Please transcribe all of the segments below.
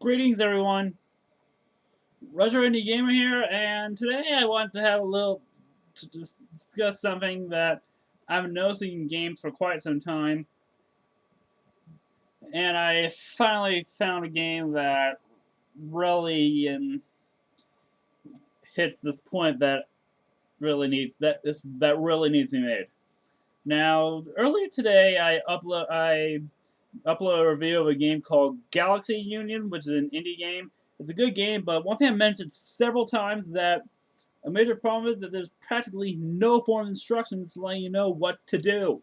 Greetings, everyone. RetroIndieGamer here, and today I want to have a little to discuss something that I've been noticing in games for quite some time, and I finally found a game that really hits this point that really needs that really needs to be made. Now, earlier today, uploaded a review of a game called Galaxy Union, which is an indie game. It's a good game, but one thing I mentioned several times that a major problem is that there's practically no form of instructions letting you know what to do.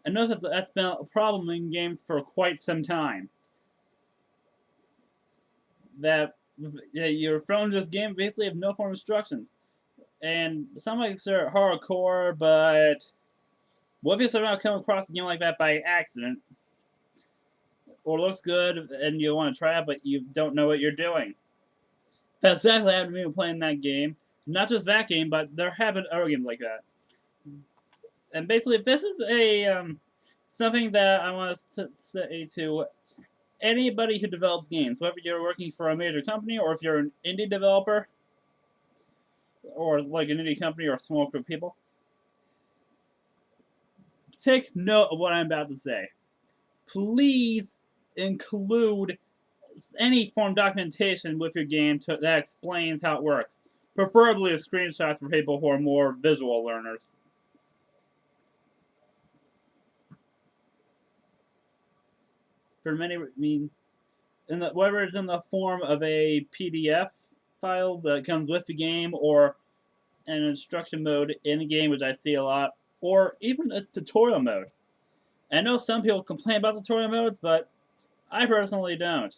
I noticed that's been a problem in games for quite some time. That you're thrown into this game basically have no form of instructions. And some might consider it hardcore, but what if you somehow come across a game like that by accident? Or looks good and you want to try it, but you don't know what you're doing. That's exactly what happened to me when playing that game. Not just that game, but there have been other games like that. And basically, this is a something that I want to say to anybody who develops games, whether you're working for a major company or if you're an indie developer, or like an indie company or a small group of people. Take note of what I'm about to say. Please include any form of documentation with your game that explains how it works. Preferably with screenshots for people who are more visual learners. For many, whether it's in the form of a PDF file that comes with the game, or an instruction mode in the game, which I see a lot, or even a tutorial mode. I know some people complain about tutorial modes, but I personally don't.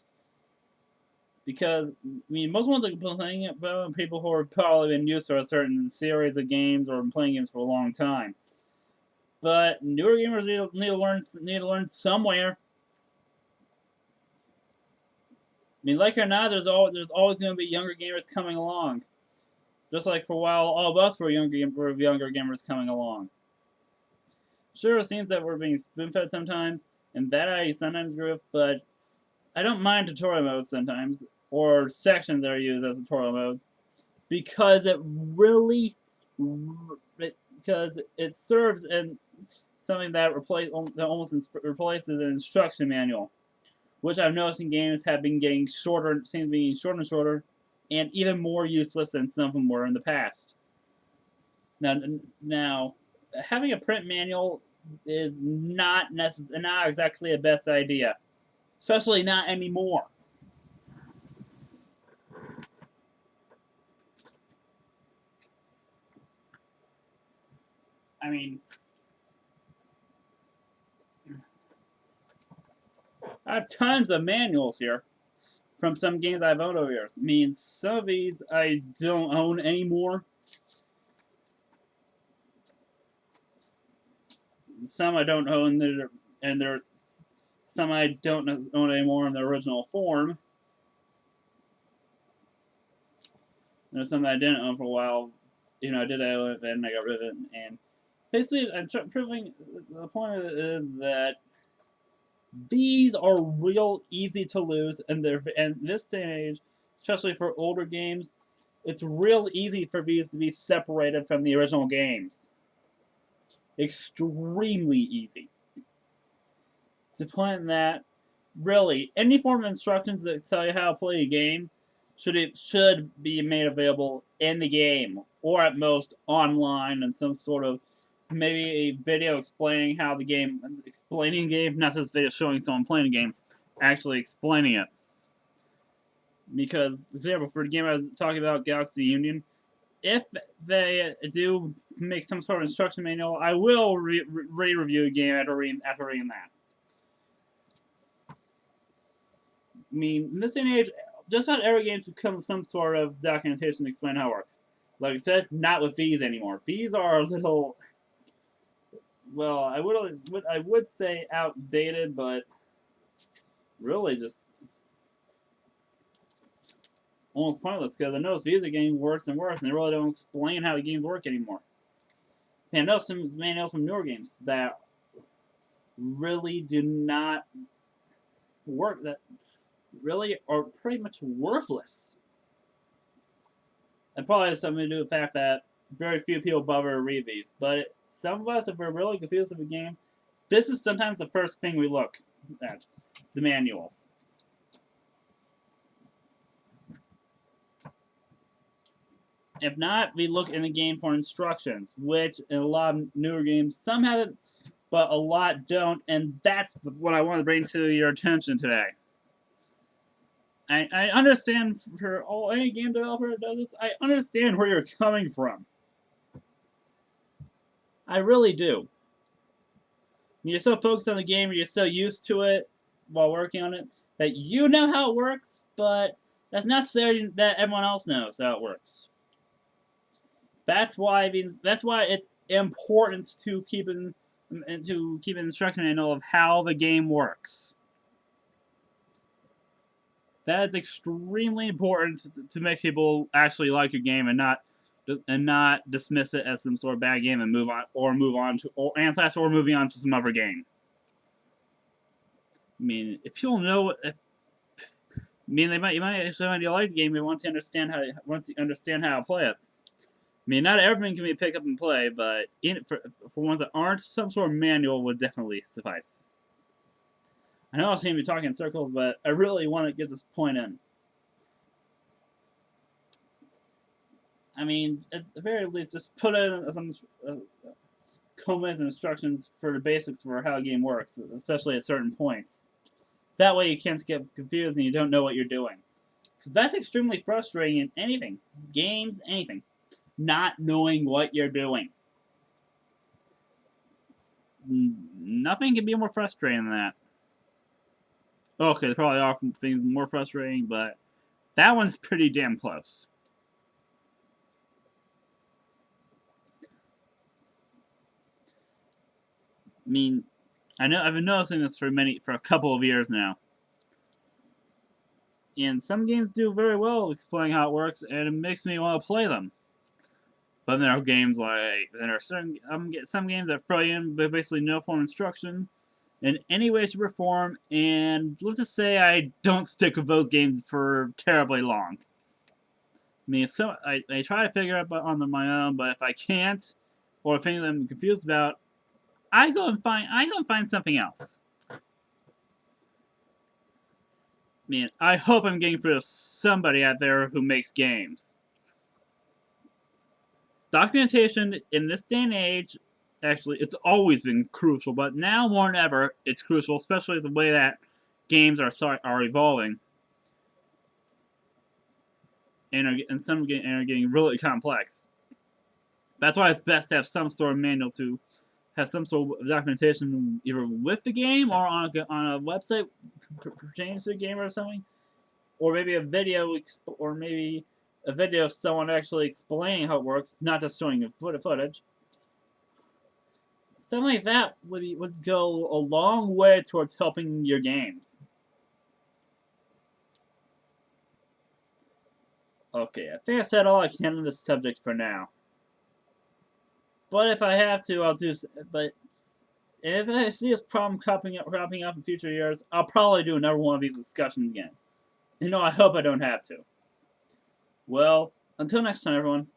Because, most ones are complaining about people who are probably been used to a certain series of games or been playing games for a long time. But newer gamers need to learn somewhere. Like it or not, there's always going to be younger gamers coming along. Just like for a while, all of us were younger gamers coming along. Sure, it seems that we're being spoon-fed sometimes, and that I sometimes agree with, but I don't mind tutorial modes sometimes, or sections that are used as tutorial modes, because it serves in something that almost replaces an instruction manual, which I've noticed in games have been getting shorter, seem to be getting shorter and shorter, and even more useless than some of them were in the past. Now, having a print manual is not exactly the best idea, especially not anymore. I have tons of manuals here from some games I've owned over years. Some of these I don't own anymore. Some I don't own, and some I don't own anymore in their original form. There's some that I didn't own for a while. I did own it, and I got rid of it. And basically, I'm proving the point of it is that these are real easy to lose, and this day and age, especially for older games, it's real easy for these to be separated from the original games. Extremely easy. To the point that, really, any form of instructions that tell you how to play a game should be made available in the game, or at most online in some sort of maybe a video explaining the game, not just video showing someone playing a game, actually explaining it. Because, for example, for the game I was talking about, Galaxy Union, if they do make some sort of instruction manual, I will re-review a game after reading that. In this day and age, just about every game should come with some sort of documentation to explain how it works. Like I said, not with these anymore. These are a little, well, I would say outdated, but really just almost pointless, because I notice these are getting worse and worse, and they really don't explain how the games work anymore. And I know some manuals from newer games that really do not work, that really are pretty much worthless. And probably has something to do with the fact that very few people bother to read these. But some of us, if we're really confused with a game, this is sometimes the first thing we look at, the manuals. If not, we look in the game for instructions, which in a lot of newer games, some have it, but a lot don't, and that's what I want to bring to your attention today. I understand for any game developer that does this, I understand where you're coming from. I really do. You're so focused on the game, you're so used to it while working on it, that you know how it works, but that's not necessarily that everyone else knows how it works. That's why it's important to keep an instruction manual of how the game works. That is extremely important to make people actually like your game and not dismiss it as some sort of bad game and moving on to some other game. I mean, if people know, you might actually like the game, but once you understand how to play it. I mean, not everything can be picked up and play, but for ones that aren't, some sort of manual would definitely suffice. I know I seem to be talking in circles, but I really want to get this point in. I mean, at the very least, just put in some comments and instructions for the basics for how a game works, especially at certain points. That way you can't get confused and you don't know what you're doing. Because that's extremely frustrating in anything. Games, anything. Not knowing what you're doing. Nothing can be more frustrating than that. Okay, there probably are things more frustrating, but that one's pretty damn close. I mean, I know I've been noticing this for a couple of years now. And some games do very well explaining how it works, and it makes me want to play them. But there are games some games that throw you in basically no form of instruction in any way, shape, or form, and let's just say I don't stick with those games for terribly long. I mean, I try to figure it out on my own, but if I can't, or if anything I'm confused about, I go and find something else. I mean, I hope I'm getting through to somebody out there who makes games. Documentation in this day and age, actually, it's always been crucial, but now more than ever, it's crucial, especially the way that games are evolving, and some are getting really complex. That's why it's best to have some sort of manual to have some sort of documentation either with the game or on a website pertaining to the game or something, or maybe a video of someone actually explaining how it works, not just showing footage. Something like that would go a long way towards helping your games. Okay, I think I said all I can on this subject for now. But if I have to, I'll do. But if I see this problem cropping up in future years, I'll probably do another one of these discussions again. I hope I don't have to. Well, until next time, everyone.